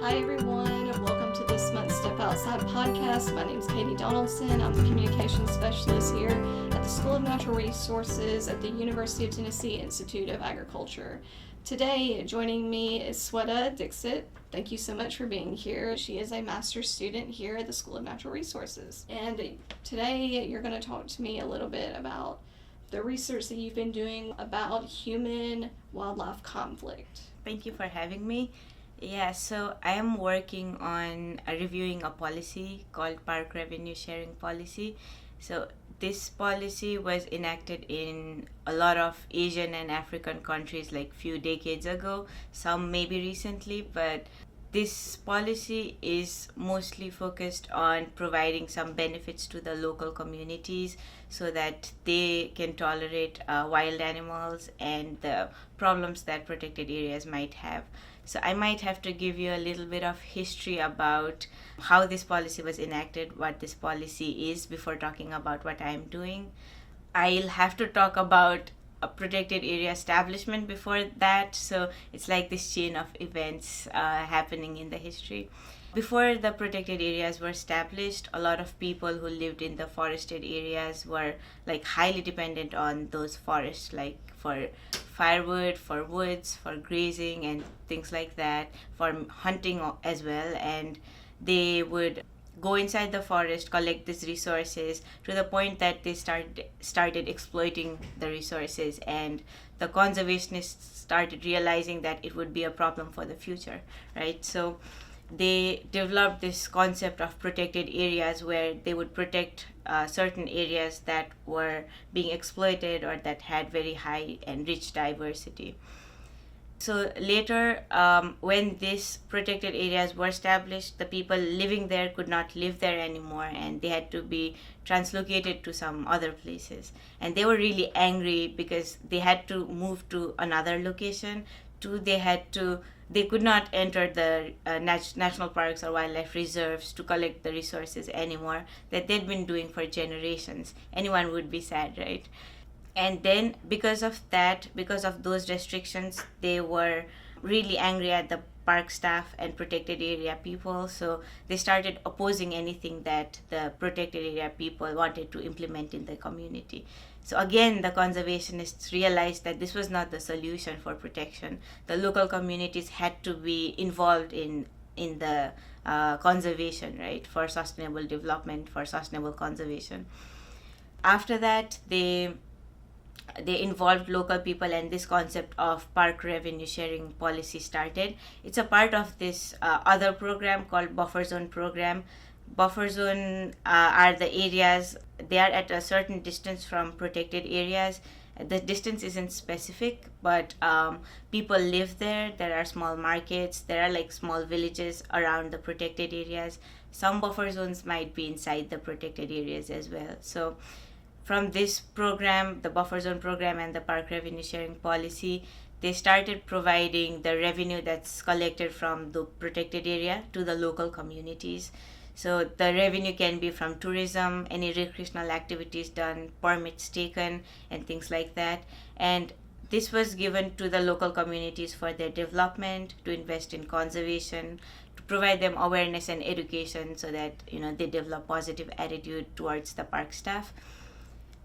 Hi everyone, welcome to this month's Step Outside podcast. My name is Katie Donaldson. I'm the Communications Specialist here at the School of Natural Resources at the University of Tennessee Institute of Agriculture. Today, joining me is Sweta Dixit. Thank you so much for being here. She is a master's student here at the School of Natural Resources. And today, you're going to talk to me a little bit about the research that you've been doing about human-wildlife conflict. Thank you for having me. Yeah, so I am working on reviewing a policy called Park Revenue Sharing Policy. So this policy was enacted in a lot of Asian and African countries like few decades ago, some maybe recently, but this policy is mostly focused on providing some benefits to the local communities so that they can tolerate wild animals and the problems that protected areas might have. So I might have to give you a little bit of history about how this policy was enacted, what this policy is, before talking about what I'm doing. I'll have to talk about a protected area establishment before that, so it's like this chain of events happening in the history. Before the protected areas were established, a lot of people who lived in the forested areas were like highly dependent on those forests, like for firewood, for woods, for grazing and things like that, for hunting as well. And they would go inside the forest, collect these resources to the point that they started exploiting the resources, and the conservationists started realizing that it would be a problem for the future, right? So they developed this concept of protected areas where they would protect certain areas that were being exploited or that had very high and rich diversity. So later, when these protected areas were established, the people living there could not live there anymore, and they had to be translocated to some other places. And they were really angry because they had to move to another location. They could not enter the national parks or wildlife reserves to collect the resources anymore that they'd been doing for generations. Anyone would be sad, right? And then because of those restrictions, they were really angry at the park staff and protected area people. So they started opposing anything that the protected area people wanted to implement in the community. So again, the conservationists realized that this was not the solution for protection. The local communities had to be involved in the conservation, right, for sustainable development, for sustainable conservation. After that, they involved local people, and this concept of park revenue sharing policy started. It's a part of this other program called buffer zone program. Buffer zone are the areas, they are at a certain distance from protected areas. The distance isn't specific, but people live there. There are small markets, there are like small villages around the protected areas. Some buffer zones might be inside the protected areas as well. So from this program, the buffer zone program and the park revenue sharing policy, they started providing the revenue that's collected from the protected area to the local communities. So the revenue can be from tourism, any recreational activities done, permits taken, and things like that. And this was given to the local communities for their development, to invest in conservation, to provide them awareness and education so that they develop positive attitude towards the park staff.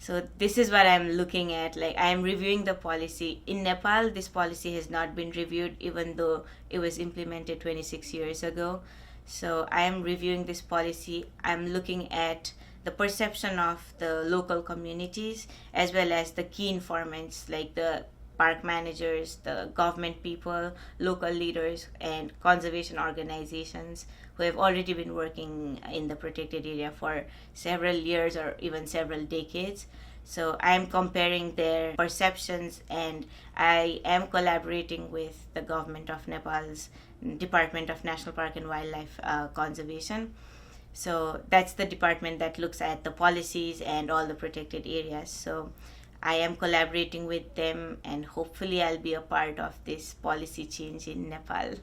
So this is what I'm looking at. Like, I'm reviewing the policy. In Nepal, this policy has not been reviewed, even though it was implemented 26 years ago. So I am reviewing this policy. I'm looking at the perception of the local communities as well as the key informants like the park managers, the government people, local leaders, and conservation organizations who have already been working in the protected area for several years or even several decades. So I am comparing their perceptions, and I am collaborating with the government of Nepal's Department of National Park and Wildlife Conservation. So that's the department that looks at the policies and all the protected areas. So I am collaborating with them, and hopefully I'll be a part of this policy change in Nepal.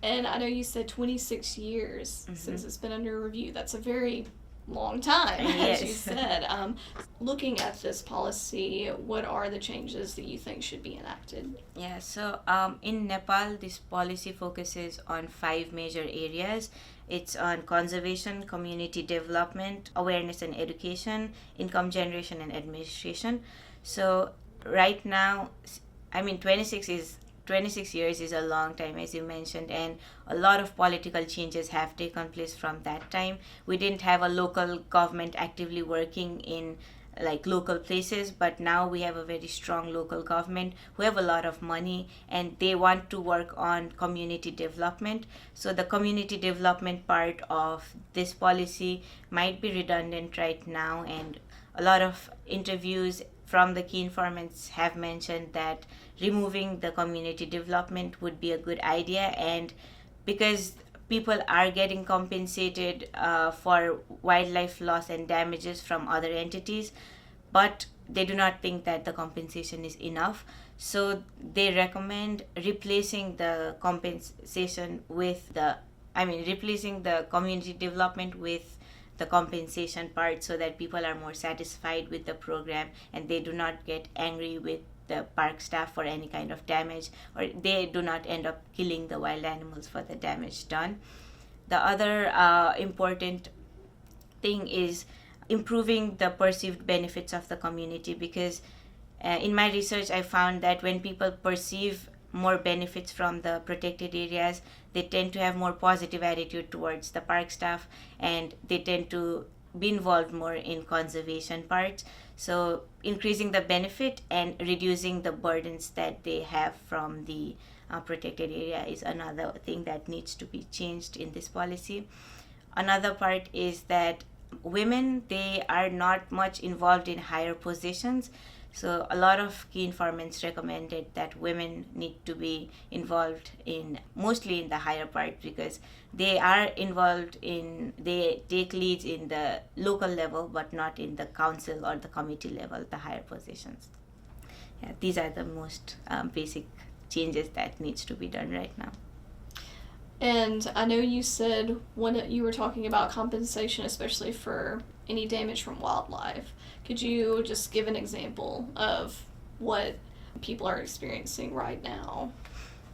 And I know you said 26 years since it's been under review. That's a very long time, Yes. as you said. Looking at this policy, what are the changes that you think should be enacted? Yeah, so in Nepal, this policy focuses on 5 major areas. It's on conservation, community development, awareness and education, income generation, and administration. So right now, I mean, 26 years is a long time, as you mentioned, and a lot of political changes have taken place from that time. We didn't have a local government actively working in like local places, but now we have a very strong local government who have a lot of money and they want to work on community development. So the community development part of this policy might be redundant right now, and a lot of interviews from the key informants have mentioned that removing the community development would be a good idea, and because people are getting compensated for wildlife loss and damages from other entities, but they do not think that the compensation is enough. So they recommend replacing the compensation with replacing the community development with the compensation part, so that people are more satisfied with the program and they do not get angry with the park staff for any kind of damage, or they do not end up killing the wild animals for the damage done. The other important thing is improving the perceived benefits of the community, because in my research I found that when people perceive more benefits from the protected areas, they tend to have more positive attitude towards the park staff, and they tend to be involved more in conservation parts. So increasing the benefit and reducing the burdens that they have from the protected area is another thing that needs to be changed in this policy. Another part is that women, they are not much involved in higher positions. So a lot of key informants recommended that women need to be involved in mostly in the higher part, because they are involved in, they take leads in the local level but not in the council or the committee level, the higher positions. Yeah, these are the most basic changes that needs to be done right now. And I know you said when you were talking about compensation, especially for any damage from wildlife. Could you just give an example of what people are experiencing right now?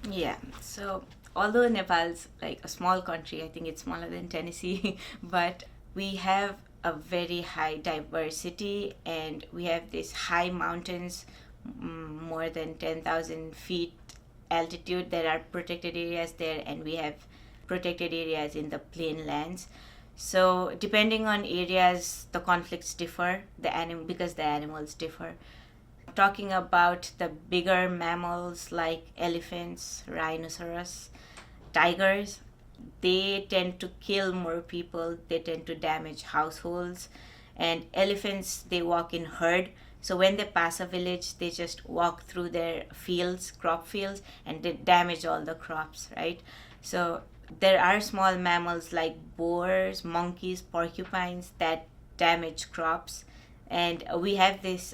Yeah, so although Nepal's like a small country, I think it's smaller than Tennessee, but we have a very high diversity, and we have these high mountains, more than 10,000 feet altitude. There are protected areas there, and we have protected areas in the plain lands. So depending on areas, the conflicts differ, because the animals differ. Talking about the bigger mammals like elephants, rhinoceros, tigers, they tend to kill more people, they tend to damage households. And elephants, they walk in herd. So when they pass a village, they just walk through their fields, crop fields, and they damage all the crops, right? So there are small mammals like boars, monkeys, porcupines that damage crops. And we have this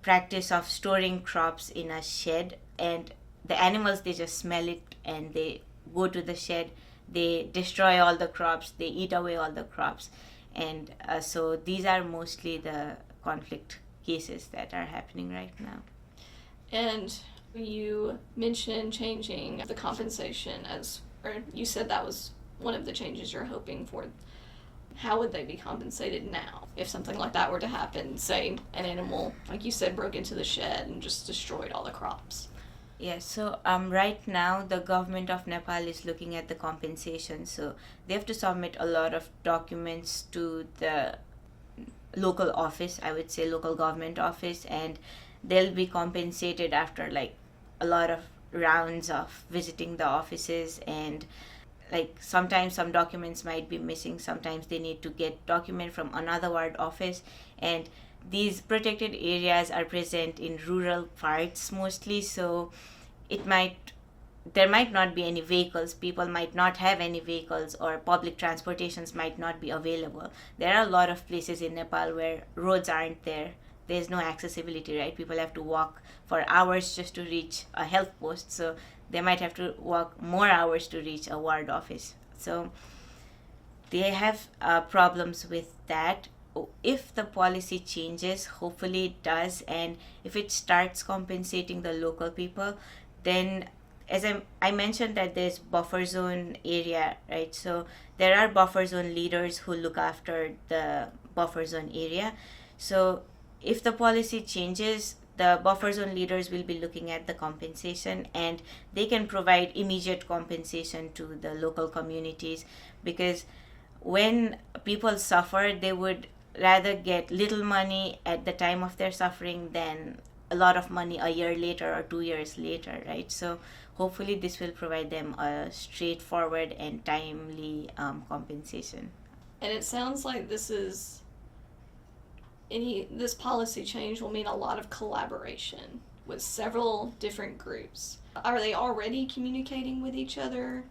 practice of storing crops in a shed, and the animals, they just smell it and they go to the shed, they destroy all the crops, they eat away all the crops. And so these are mostly the conflict cases that are happening right now. And you mentioned changing the compensation, or you said that was one of the changes you're hoping for. How would they be compensated now if something like that were to happen? Say an animal, like you said, broke into the shed and just destroyed all the crops. Yeah, so right now the government of Nepal is looking at the compensation. So they have to submit a lot of documents to the local office, I would say local government office, and they'll be compensated after like a lot of rounds of visiting the offices. And like sometimes some documents might be missing, sometimes they need to get document from another ward office. And these protected areas are present in rural parts mostly, so there might not be any vehicles, people might not have any vehicles, or public transportations might not be available. There are a lot of places in Nepal where roads aren't there, there's no accessibility, right? People have to walk for hours just to reach a health post, so they might have to walk more hours to reach a ward office. So they have problems with that. If the policy changes, hopefully it does, and if it starts compensating the local people, then as I mentioned that there's buffer zone area, right? So there are buffer zone leaders who look after the buffer zone area. So if the policy changes, the buffer zone leaders will be looking at the compensation, and they can provide immediate compensation to the local communities, because when people suffer, they would rather get little money at the time of their suffering than a lot of money a year later or 2 years later, right? So hopefully this will provide them a straightforward and timely compensation. And it sounds like this policy change will mean a lot of collaboration with several different groups. Are they already communicating with each other?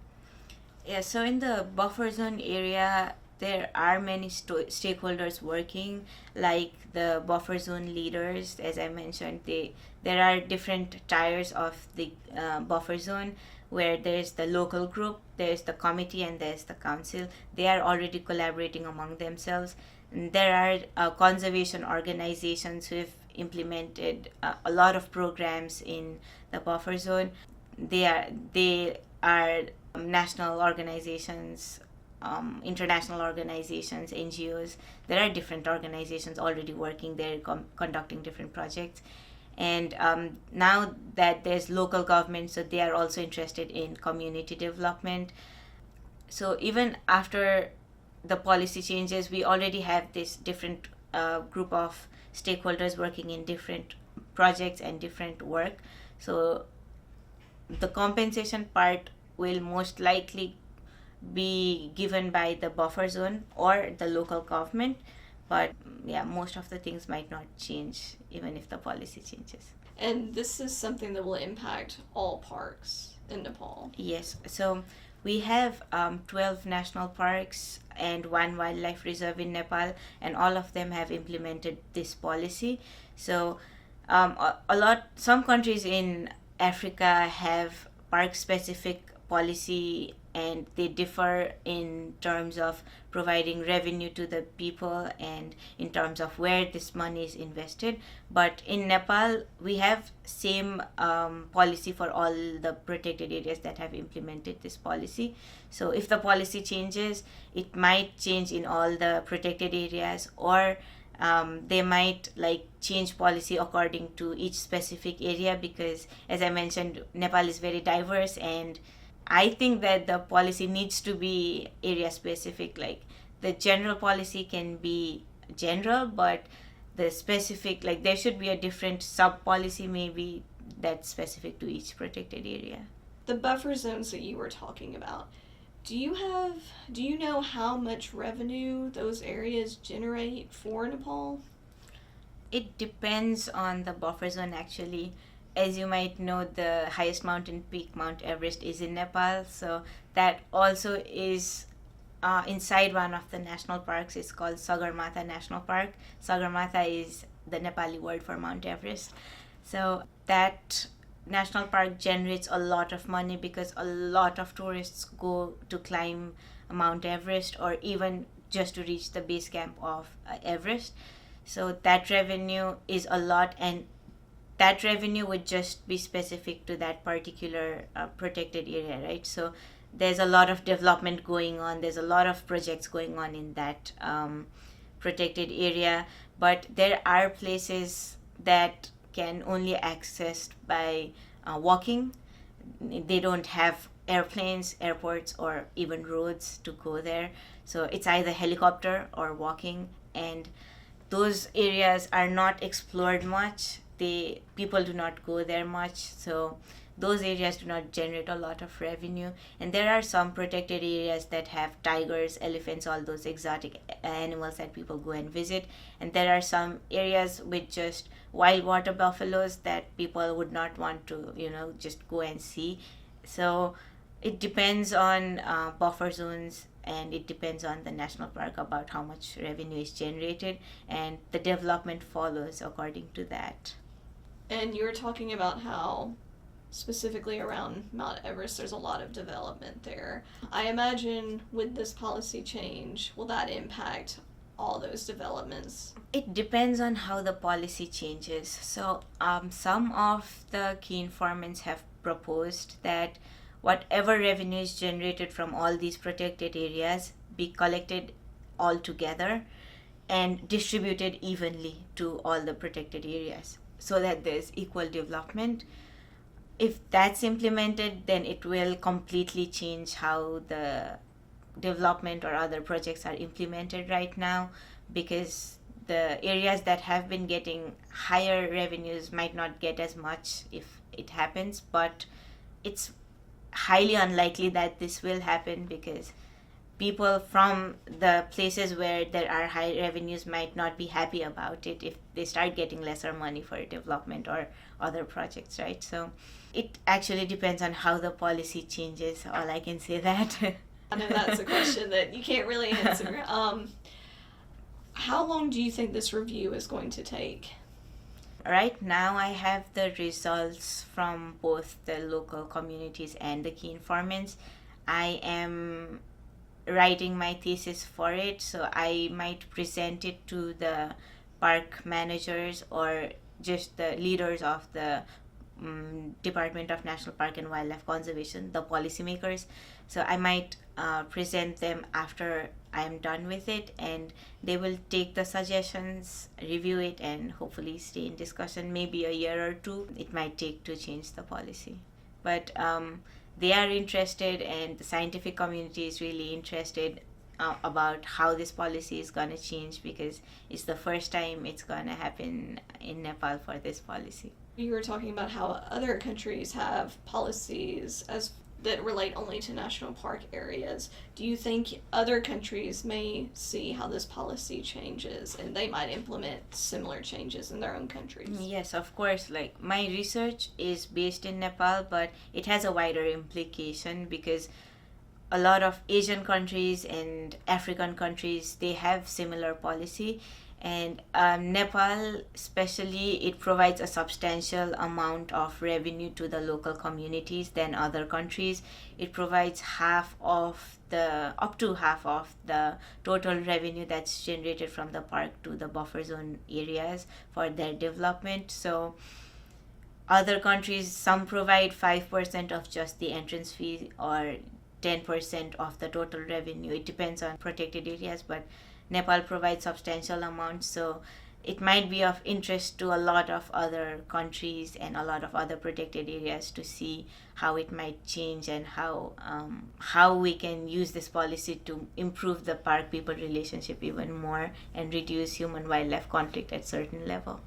Yeah, so in the buffer zone area, there are many stakeholders working, like the buffer zone leaders. As I mentioned, there are different tiers of the buffer zone, where there's the local group, there's the committee, and there's the council. They are already collaborating among themselves. And there are conservation organizations who have implemented a lot of programs in the buffer zone. They are national organizations, international organizations, NGOs. There are different organizations already working there, conducting different projects. And now that there's local government, so they are also interested in community development. So even after the policy changes, we already have this different group of stakeholders working in different projects and different work. So the compensation part will most likely be given by the buffer zone or the local government, but yeah, most of the things might not change even if the policy changes. And this is something that will impact all parks in Nepal. Yes, so we have 12 national parks and one wildlife reserve in Nepal, and all of them have implemented this policy. So some countries in Africa have park specific policy, and they differ in terms of providing revenue to the people and in terms of where this money is invested. But in Nepal, we have same policy for all the protected areas that have implemented this policy. So if the policy changes, it might change in all the protected areas, or they might change policy according to each specific area, because as I mentioned, Nepal is very diverse, and I think that the policy needs to be area specific. Like the general policy can be general, but the specific, there should be a different sub policy maybe that's specific to each protected area. The buffer zones that you were talking about, do you know how much revenue those areas generate for Nepal? It depends on the buffer zone actually. As you might know, the highest mountain peak, Mount Everest, is in Nepal. So that also is inside one of the national parks. It's called Sagarmatha National Park. Sagarmatha is the Nepali word for Mount Everest. So that national park generates a lot of money because a lot of tourists go to climb Mount Everest, or even just to reach the base camp of Everest. So that revenue is a lot, and that revenue would just be specific to that particular protected area, right? So there's a lot of development going on. There's a lot of projects going on in that protected area. But there are places that can only accessed by walking. They don't have airplanes, airports, or even roads to go there. So it's either helicopter or walking. And those areas are not explored much. People do not go there much, so those areas do not generate a lot of revenue. And there are some protected areas that have tigers, elephants, all those exotic animals that people go and visit. And there are some areas with just wild water buffaloes that people would not want to, just go and see. So it depends on buffer zones, and it depends on the national park about how much revenue is generated, and the development follows according to that. And you were talking about how specifically around Mount Everest, there's a lot of development there. I imagine with this policy change, will that impact all those developments? It depends on how the policy changes. So some of the key informants have proposed that whatever revenue is generated from all these protected areas be collected all together and distributed evenly to all the protected areas so that there's equal development. If that's implemented, then it will completely change how the development or other projects are implemented right now, because the areas that have been getting higher revenues might not get as much if it happens, but it's highly unlikely that this will happen because people from the places where there are high revenues might not be happy about it if they start getting lesser money for development or other projects, right? So it actually depends on how the policy changes. All I can say that. I know that's a question that you can't really answer. How long do you think this review is going to take? Right now, I have the results from both the local communities and the key informants. I am writing my thesis for it, so I might present it to the park managers or just the leaders of the Department of National Park and Wildlife Conservation, the policymakers. So I might present them after I'm done with it, and they will take the suggestions, review it, and hopefully stay in discussion. Maybe a year or two it might take to change the policy. But they are interested, and the scientific community is really interested about how this policy is going to change, because it's the first time it's going to happen in Nepal for this policy. You were talking about how other countries have policies that relate only to national park areas. Do you think other countries may see how this policy changes and they might implement similar changes in their own countries? Yes, of course. Like, my research is based in Nepal, but it has a wider implication because a lot of Asian countries and African countries, they have similar policy. And Nepal, especially, it provides a substantial amount of revenue to the local communities than other countries. It provides up to half of the total revenue that's generated from the park to the buffer zone areas for their development. So other countries, some provide 5% of just the entrance fee or 10% of the total revenue. It depends on protected areas, but Nepal provides substantial amounts, so it might be of interest to a lot of other countries and a lot of other protected areas to see how it might change and how we can use this policy to improve the park-people relationship even more and reduce human-wildlife conflict at certain level.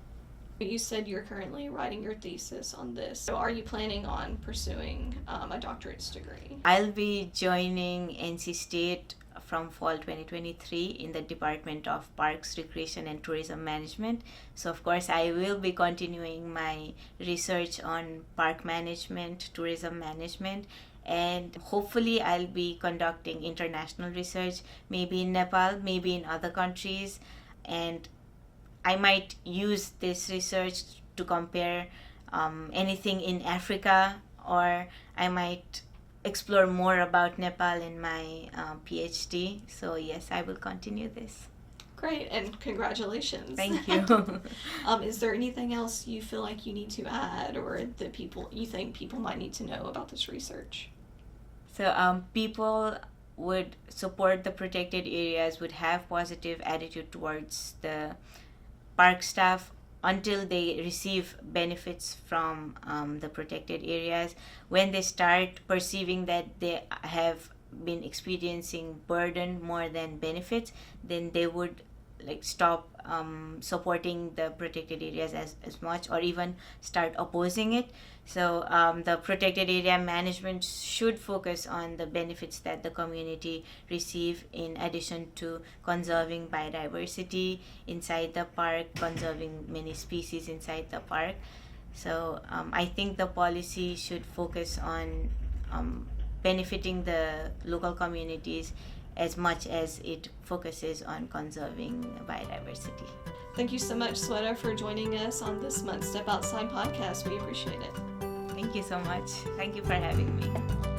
You said you're currently writing your thesis on this. So are you planning on pursuing a doctorate's degree? I'll be joining NC State from fall 2023 in the Department of Parks, Recreation and Tourism Management. So of course I will be continuing my research on park management, tourism management, and hopefully I'll be conducting international research, maybe in Nepal, maybe in other countries, and I might use this research to compare anything in Africa, or I might explore more about Nepal in my PhD. So yes, I will continue this. Great, and congratulations. Thank you. Is there anything else you feel like you need to add, or that you think people might need to know about this research? So people would support the protected areas, would have positive attitude towards the park staff until they receive benefits from the protected areas. When they start perceiving that they have been experiencing burden more than benefits, then they would stop supporting the protected areas as much, or even start opposing it. So the protected area management should focus on the benefits that the community receive, in addition to conserving biodiversity inside the park, conserving many species inside the park. So I think the policy should focus on benefiting the local communities as much as it focuses on conserving biodiversity. Thank you so much, Sweta, for joining us on this month's Step Outside podcast. We appreciate it. Thank you so much. Thank you for having me.